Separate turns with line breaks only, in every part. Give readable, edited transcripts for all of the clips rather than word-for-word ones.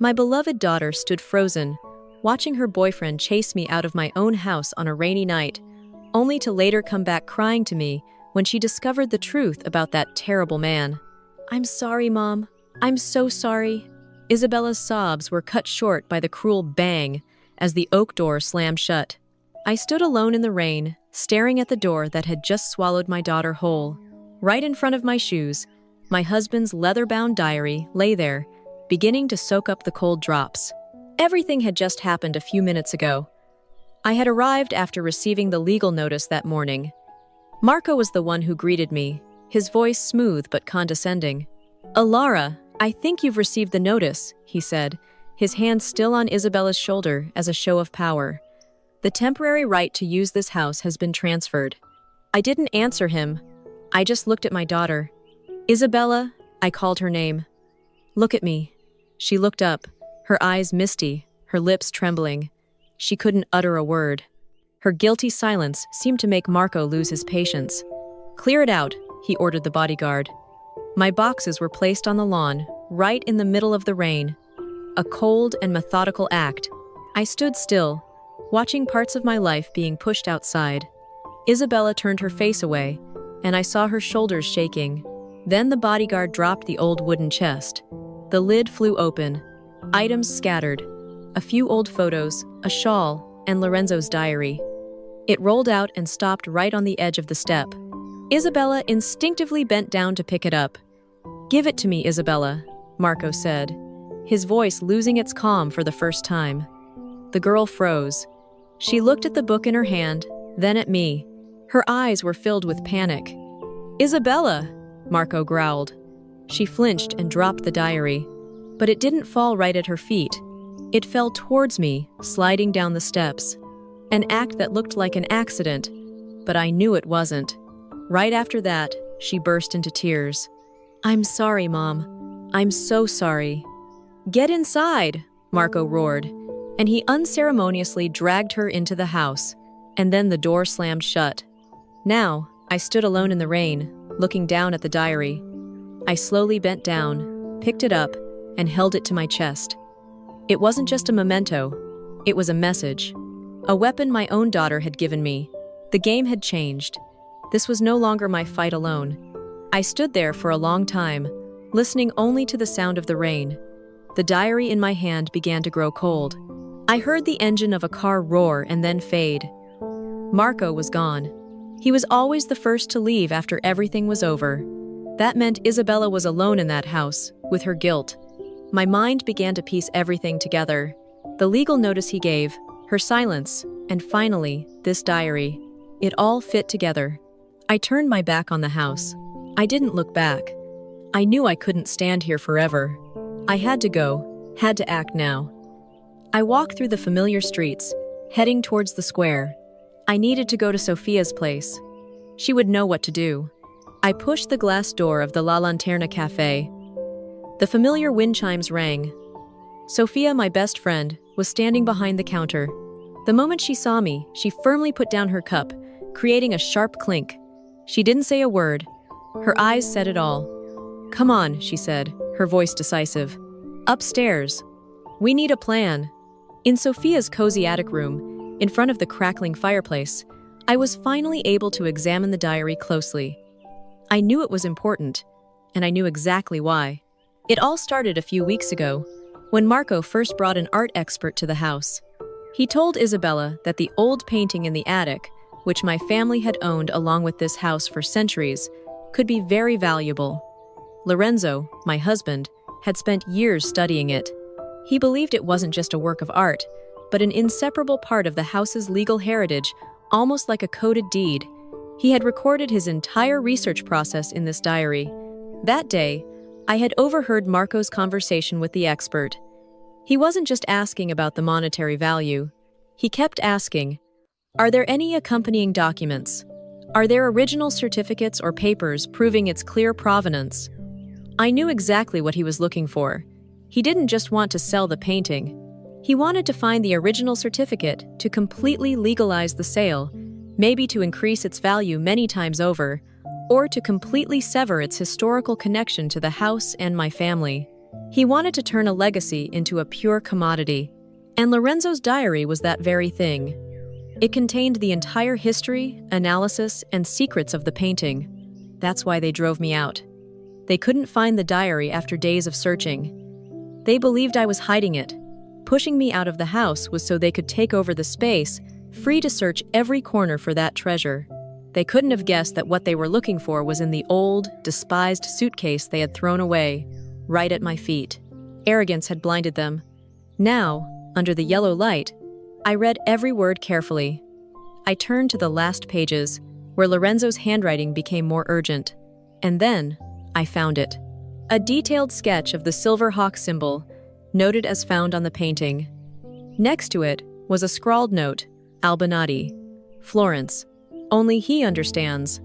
My beloved daughter stood frozen, watching her boyfriend chase me out of my own house on a rainy night, only to later come back crying to me when she discovered the truth about that terrible man. "I'm sorry, Mom. I'm so sorry." Isabella's sobs were cut short by the cruel bang as the oak door slammed shut. I stood alone in the rain, staring at the door that had just swallowed my daughter whole. Right in front of my shoes, my husband's leather-bound diary lay there, beginning to soak up the cold drops. Everything had just happened a few minutes ago. I had arrived after receiving the legal notice that morning. Marco was the one who greeted me, his voice smooth but condescending. "Alara, I think you've received the notice," he said, his hand still on Isabella's shoulder as a show of power. "The temporary right to use this house has been transferred." I didn't answer him. I just looked at my daughter. "Isabella," I called her name. "Look at me." She looked up, her eyes misty, her lips trembling. She couldn't utter a word. Her guilty silence seemed to make Marco lose his patience. "Clear it out," he ordered the bodyguard. My boxes were placed on the lawn, right in the middle of the rain. A cold and methodical act. I stood still, watching parts of my life being pushed outside. Isabella turned her face away, and I saw her shoulders shaking. Then the bodyguard dropped the old wooden chest. The lid flew open. Items scattered. A few old photos, a shawl, and Lorenzo's diary. It rolled out and stopped right on the edge of the step. Isabella instinctively bent down to pick it up. "Give it to me, Isabella," Marco said, his voice losing its calm for the first time. The girl froze. She looked at the book in her hand, then at me. Her eyes were filled with panic. "Isabella," Marco growled. She flinched and dropped the diary. But it didn't fall right at her feet. It fell towards me, sliding down the steps. An act that looked like an accident, but I knew it wasn't. Right after that, she burst into tears. "I'm sorry, Mom. I'm so sorry." "Get inside," Marco roared, and he unceremoniously dragged her into the house, and then the door slammed shut. Now, I stood alone in the rain, looking down at the diary. I slowly bent down, picked it up, and held it to my chest. It wasn't just a memento, it was a message. A weapon my own daughter had given me. The game had changed. This was no longer my fight alone. I stood there for a long time, listening only to the sound of the rain. The diary in my hand began to grow cold. I heard the engine of a car roar and then fade. Marco was gone. He was always the first to leave after everything was over. That meant Isabella was alone in that house, with her guilt. My mind began to piece everything together. The legal notice he gave, her silence, and finally, this diary. It all fit together. I turned my back on the house. I didn't look back. I knew I couldn't stand here forever. I had to go, had to act now. I walked through the familiar streets, heading towards the square. I needed to go to Sophia's place. She would know what to do. I pushed the glass door of the La Lanterna Cafe. The familiar wind chimes rang. Sophia, my best friend, was standing behind the counter. The moment she saw me, she firmly put down her cup, creating a sharp clink. She didn't say a word. Her eyes said it all. "Come on," she said, her voice decisive. "Upstairs. We need a plan." In Sophia's cozy attic room, in front of the crackling fireplace, I was finally able to examine the diary closely. I knew it was important, and I knew exactly why. It all started a few weeks ago, when Marco first brought an art expert to the house. He told Isabella that the old painting in the attic, which my family had owned along with this house for centuries, could be very valuable. Lorenzo, my husband, had spent years studying it. He believed it wasn't just a work of art, but an inseparable part of the house's legal heritage, almost like a coded deed. He had recorded his entire research process in this diary. That day, I had overheard Marco's conversation with the expert. He wasn't just asking about the monetary value. He kept asking, "Are there any accompanying documents? Are there original certificates or papers proving its clear provenance?" I knew exactly what he was looking for. He didn't just want to sell the painting. He wanted to find the original certificate to completely legalize the sale, maybe to increase its value many times over, or to completely sever its historical connection to the house and my family. He wanted to turn a legacy into a pure commodity, and Lorenzo's diary was that very thing. It contained the entire history, analysis, and secrets of the painting. That's why they drove me out. They couldn't find the diary after days of searching. They believed I was hiding it. Pushing me out of the house was so they could take over the space, free to search every corner for that treasure. They couldn't have guessed that what they were looking for was in the old, despised suitcase they had thrown away, right at my feet. Arrogance had blinded them. Now, under the yellow light, I read every word carefully. I turned to the last pages, where Lorenzo's handwriting became more urgent. And then, I found it. A detailed sketch of the silver hawk symbol, noted as found on the painting. Next to it was a scrawled note, Albinati, Florence. Only he understands.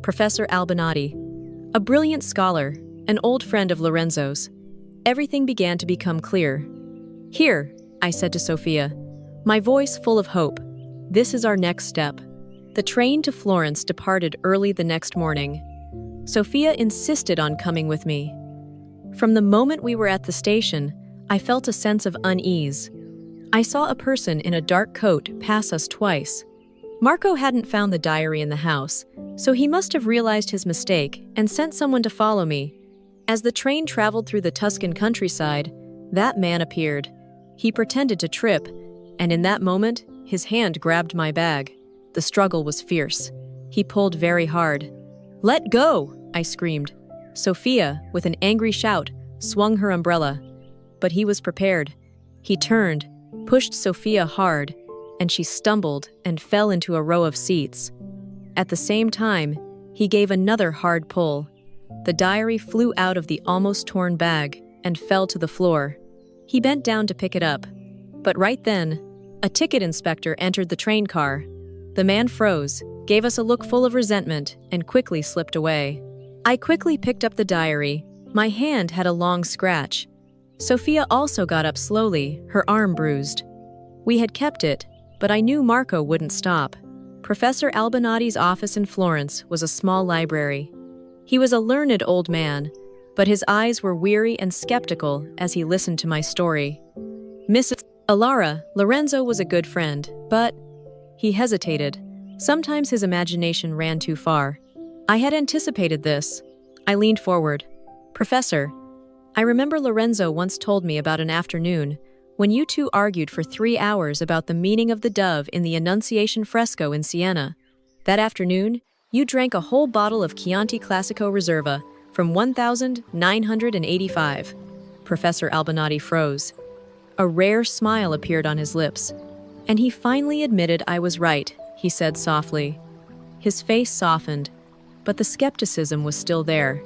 Professor Albinati, a brilliant scholar, an old friend of Lorenzo's. Everything began to become clear. Here, I said to Sophia, my voice full of hope. This is our next step. The train to Florence departed early the next morning. Sophia insisted on coming with me. From the moment we were at the station, I felt a sense of unease. I saw a person in a dark coat pass us twice. Marco hadn't found the diary in the house, so he must have realized his mistake and sent someone to follow me. As the train traveled through the Tuscan countryside, that man appeared. He pretended to trip, and in that moment, his hand grabbed my bag. The struggle was fierce. He pulled very hard. "Let go!" I screamed. Sophia, with an angry shout, swung her umbrella. But he was prepared. He turned, pushed Sophia hard, and she stumbled and fell into a row of seats. At the same time, he gave another hard pull. The diary flew out of the almost torn bag and fell to the floor. He bent down to pick it up. But right then, a ticket inspector entered the train car. The man froze, gave us a look full of resentment, and quickly slipped away. I quickly picked up the diary. My hand had a long scratch. Sophia also got up slowly, her arm bruised. We had kept it, but I knew Marco wouldn't stop. Professor Albinati's office in Florence was a small library. He was a learned old man, but his eyes were weary and skeptical as he listened to my story. Mrs. Alara, Lorenzo was a good friend, but he hesitated. Sometimes his imagination ran too far. I had anticipated this. I leaned forward. Professor, I remember Lorenzo once told me about an afternoon when you two argued for 3 hours about the meaning of the dove in the Annunciation fresco in Siena. That afternoon, you drank a whole bottle of Chianti Classico Reserva from 1985. Professor Albinati froze. A rare smile appeared on his lips. And he finally admitted I was right, he said softly. His face softened, but the skepticism was still there.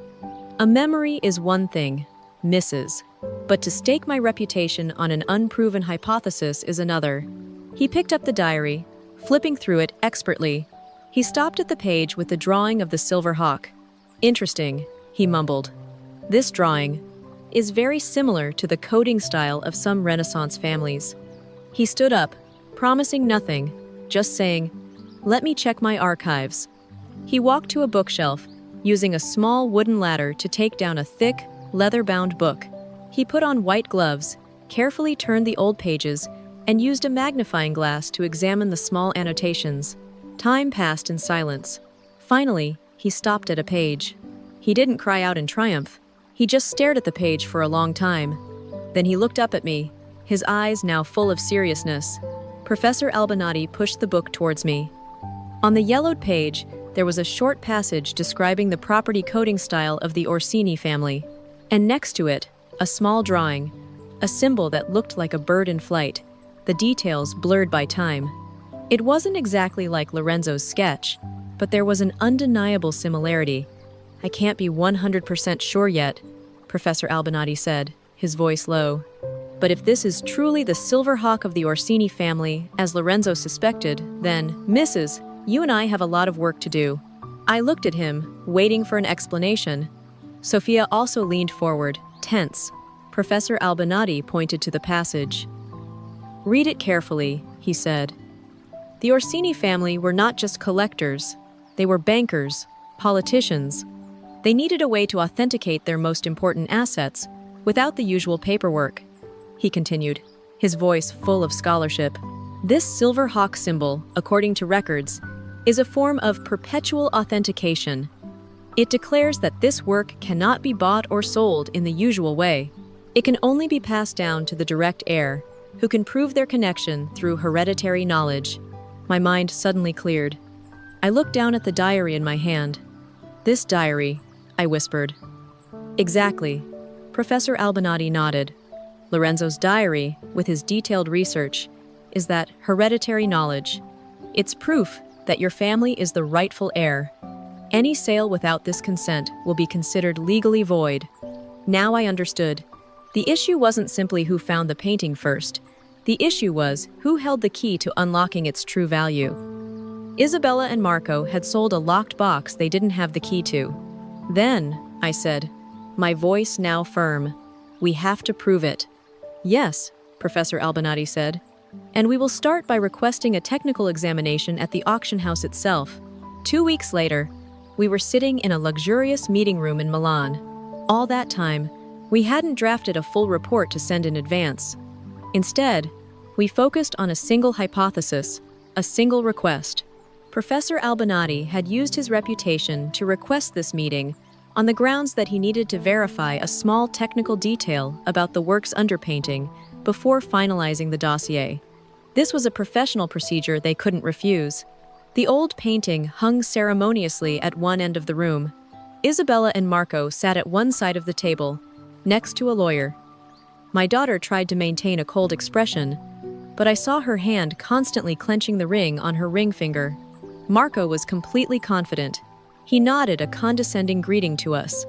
A memory is one thing, Mrs. But to stake my reputation on an unproven hypothesis is another. He picked up the diary, flipping through it expertly. He stopped at the page with the drawing of the silver hawk. Interesting, he mumbled. This drawing is very similar to the coding style of some Renaissance families. He stood up, promising nothing, just saying, "Let me check my archives." He walked to a bookshelf, using a small wooden ladder to take down a thick, leather-bound book. He put on white gloves, carefully turned the old pages, and used a magnifying glass to examine the small annotations. Time passed in silence. Finally, he stopped at a page. He didn't cry out in triumph. He just stared at the page for a long time. Then he looked up at me, his eyes now full of seriousness. Professor Albinati pushed the book towards me. On the yellowed page, there was a short passage describing the property coding style of the Orsini family. And next to it, a small drawing, a symbol that looked like a bird in flight, the details blurred by time. It wasn't exactly like Lorenzo's sketch, but there was an undeniable similarity. I can't be 100% sure yet, Professor Albinati said, his voice low. But if this is truly the silver hawk of the Orsini family, as Lorenzo suspected, then, Mrs., you and I have a lot of work to do. I looked at him, waiting for an explanation. Sophia also leaned forward, tense. Professor Albinati pointed to the passage. "Read it carefully," he said. The Orsini family were not just collectors. They were bankers, politicians. They needed a way to authenticate their most important assets, without the usual paperwork," he continued, his voice full of scholarship. "This silver hawk symbol, according to records, is a form of perpetual authentication. It declares that this work cannot be bought or sold in the usual way. It can only be passed down to the direct heir, who can prove their connection through hereditary knowledge." My mind suddenly cleared. I looked down at the diary in my hand. "This diary," I whispered. "Exactly." Professor Albinati nodded. "Lorenzo's diary, with his detailed research, is that hereditary knowledge. It's proof that your family is the rightful heir. Any sale without this consent will be considered legally void." Now I understood. The issue wasn't simply who found the painting first. The issue was who held the key to unlocking its true value. Isabella and Marco had sold a locked box they didn't have the key to. "Then," I said, my voice now firm, "we have to prove it." "Yes," Professor Albinati said, "and we will start by requesting a technical examination at the auction house itself." 2 weeks later, we were sitting in a luxurious meeting room in Milan. All that time, we hadn't drafted a full report to send in advance. Instead, we focused on a single hypothesis, a single request. Professor Albinati had used his reputation to request this meeting on the grounds that he needed to verify a small technical detail about the work's underpainting before finalizing the dossier. This was a professional procedure they couldn't refuse. The old painting hung ceremoniously at one end of the room. Isabella and Marco sat at one side of the table, next to a lawyer. My daughter tried to maintain a cold expression, but I saw her hand constantly clenching the ring on her ring finger. Marco was completely confident. He nodded a condescending greeting to us.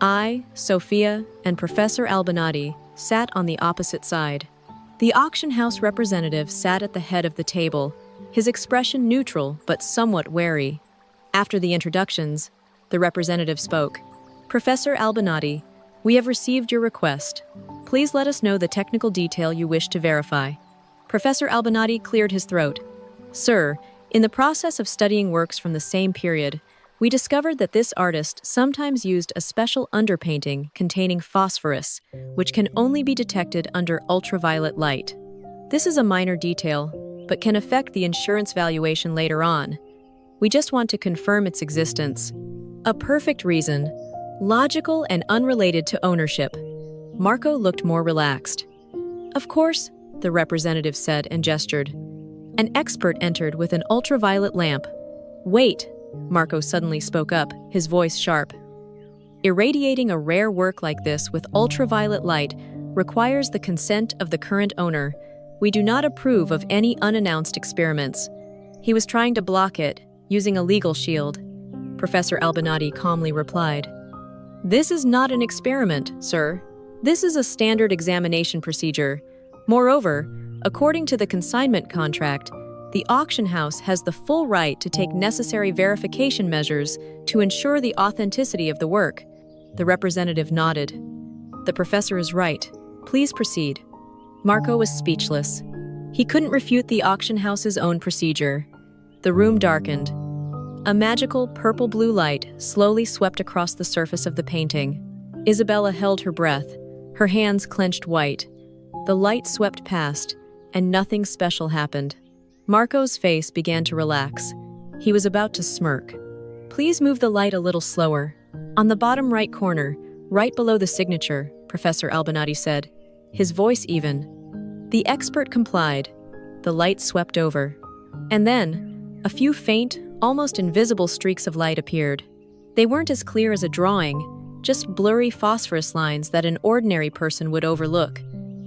I, Sophia, and Professor Albinati sat on the opposite side. The auction house representative sat at the head of the table, his expression neutral but somewhat wary. After the introductions, the representative spoke. "Professor Albinati, we have received your request. Please let us know the technical detail you wish to verify." Professor Albinati cleared his throat. "Sir, in the process of studying works from the same period, we discovered that this artist sometimes used a special underpainting containing phosphorus, which can only be detected under ultraviolet light. This is a minor detail, but can affect the insurance valuation later on. We just want to confirm its existence." A perfect reason, logical and unrelated to ownership. Marco looked more relaxed. "Of course," the representative said and gestured. An expert entered with an ultraviolet lamp. "Wait," Marco suddenly spoke up, his voice sharp. "Irradiating a rare work like this with ultraviolet light requires the consent of the current owner. We do not approve of any unannounced experiments." He was trying to block it, using a legal shield. Professor Albinati calmly replied, "This is not an experiment, sir. This is a standard examination procedure. Moreover, according to the consignment contract, the auction house has the full right to take necessary verification measures to ensure the authenticity of the work." The representative nodded. "The professor is right. Please proceed." Marco was speechless. He couldn't refute the auction house's own procedure. The room darkened. A magical purple-blue light slowly swept across the surface of the painting. Isabella held her breath, her hands clenched white. The light swept past, and nothing special happened. Marco's face began to relax. He was about to smirk. "Please move the light a little slower. On the bottom right corner, right below the signature," Professor Albinati said, his voice even. The expert complied. The light swept over. And then, a few faint, almost invisible streaks of light appeared. They weren't as clear as a drawing, just blurry phosphorus lines that an ordinary person would overlook.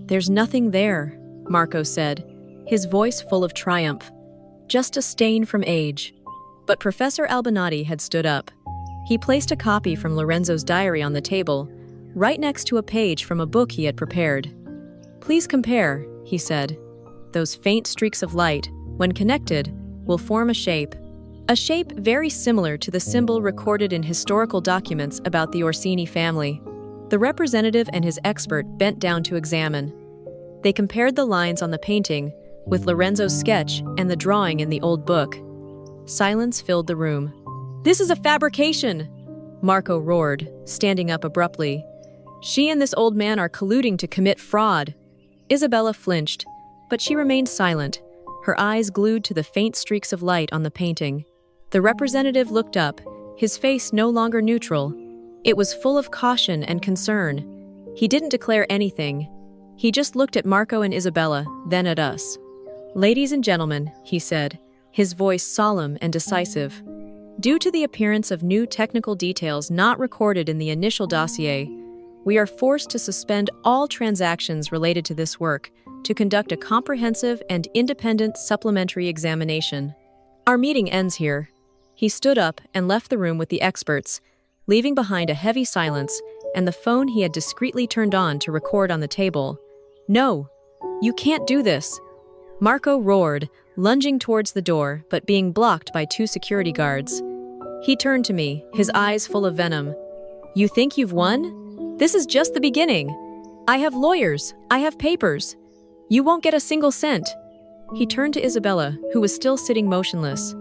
"There's nothing there," Marco said, his voice full of triumph. "Just a stain from age." But Professor Albinati had stood up. He placed a copy from Lorenzo's diary on the table, right next to a page from a book he had prepared. "Please compare," he said. "Those faint streaks of light, when connected, will form a shape very similar to the symbol recorded in historical documents about the Orsini family." The representative and his expert bent down to examine. They compared the lines on the painting with Lorenzo's sketch and the drawing in the old book. Silence filled the room. "This is a fabrication!" Marco roared, standing up abruptly. She and this old man are colluding to commit fraud. Isabella flinched, but she remained silent, her eyes glued to the faint streaks of light on the painting. The representative looked up, his face no longer neutral. It was full of caution and concern. He didn't declare anything. He just looked at Marco and Isabella, then at us. "Ladies and gentlemen," he said, his voice solemn and decisive. "Due to the appearance of new technical details not recorded in the initial dossier, we are forced to suspend all transactions related to this work to conduct a comprehensive and independent supplementary examination. Our meeting ends here." He stood up and left the room with the experts, leaving behind a heavy silence and the phone he had discreetly turned on to record on the table. "No, you can't do this," Marco roared, lunging towards the door but being blocked by 2 security guards. He turned to me, his eyes full of venom. "You think you've won? This is just the beginning. I have lawyers, I have papers. You won't get a single cent." He turned to Isabella, who was still sitting motionless.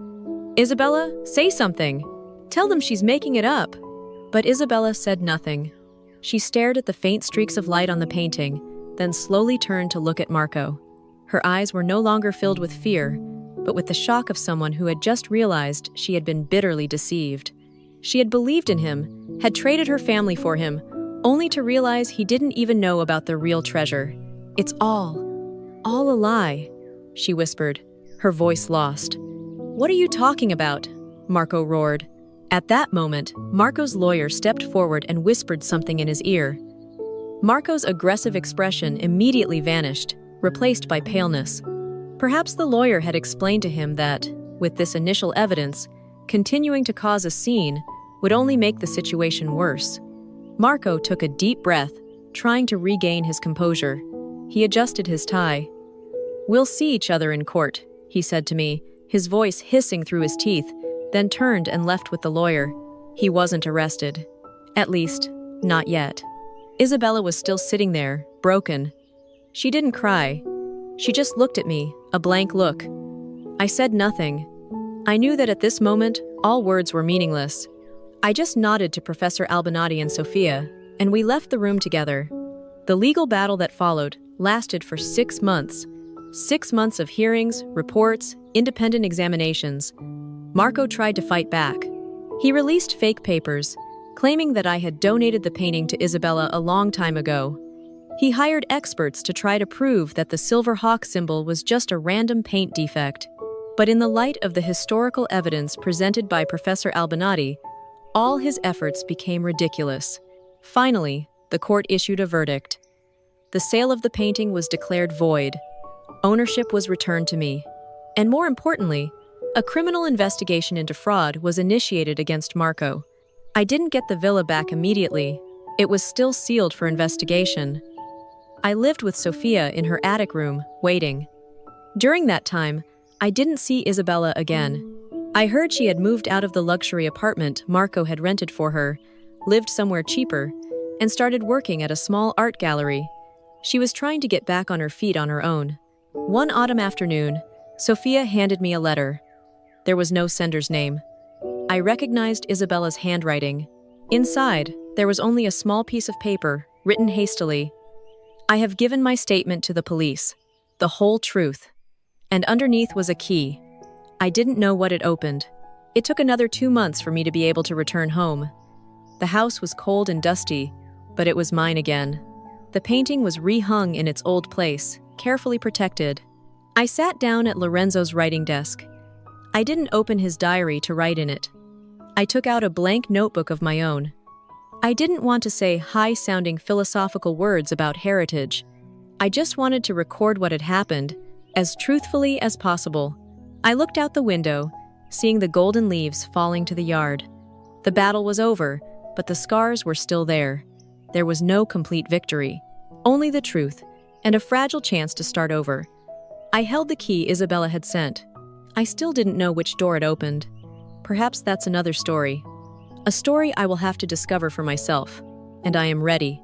"Isabella, say something. Tell them she's making it up." But Isabella said nothing. She stared at the faint streaks of light on the painting, then slowly turned to look at Marco. Her eyes were no longer filled with fear, but with the shock of someone who had just realized she had been bitterly deceived. She had believed in him, had traded her family for him, only to realize he didn't even know about the real treasure. "It's all a lie," she whispered, her voice lost. "What are you talking about?" Marco roared. At that moment, Marco's lawyer stepped forward and whispered something in his ear. Marco's aggressive expression immediately vanished, replaced by paleness. Perhaps the lawyer had explained to him that, with this initial evidence, continuing to cause a scene would only make the situation worse. Marco took a deep breath, trying to regain his composure. He adjusted his tie. "We'll see each other in court," he said to me, his voice hissing through his teeth, then turned and left with the lawyer. He wasn't arrested. At least, not yet. Isabella was still sitting there, broken. She didn't cry. She just looked at me, a blank look. I said nothing. I knew that at this moment, all words were meaningless. I just nodded to Professor Albinati and Sophia, and we left the room together. The legal battle that followed lasted for 6 months. 6 months of hearings, reports, independent examinations. Marco tried to fight back. He released fake papers, claiming that I had donated the painting to Isabella a long time ago. He hired experts to try to prove that the silver hawk symbol was just a random paint defect. But in the light of the historical evidence presented by Professor Albinati, all his efforts became ridiculous. Finally, the court issued a verdict. The sale of the painting was declared void. Ownership was returned to me. And more importantly, a criminal investigation into fraud was initiated against Marco. I didn't get the villa back immediately. It was still sealed for investigation. I lived with Sophia in her attic room, waiting. During that time, I didn't see Isabella again. I heard she had moved out of the luxury apartment Marco had rented for her, lived somewhere cheaper, and started working at a small art gallery. She was trying to get back on her feet on her own. One autumn afternoon, Sophia handed me a letter. There was no sender's name. I recognized Isabella's handwriting. Inside, there was only a small piece of paper, written hastily. "I have given my statement to the police, the whole truth." And underneath was a key. I didn't know what it opened. It took another 2 months for me to be able to return home. The house was cold and dusty, but it was mine again. The painting was rehung in its old place, carefully protected. I sat down at Lorenzo's writing desk. I didn't open his diary to write in it. I took out a blank notebook of my own. I didn't want to say high-sounding philosophical words about heritage. I just wanted to record what had happened, as truthfully as possible. I looked out the window, seeing the golden leaves falling to the yard. The battle was over, but the scars were still there. There was no complete victory, only the truth, and a fragile chance to start over. I held the key Isabella had sent. I still didn't know which door it opened. Perhaps that's another story. A story I will have to discover for myself, and I am ready.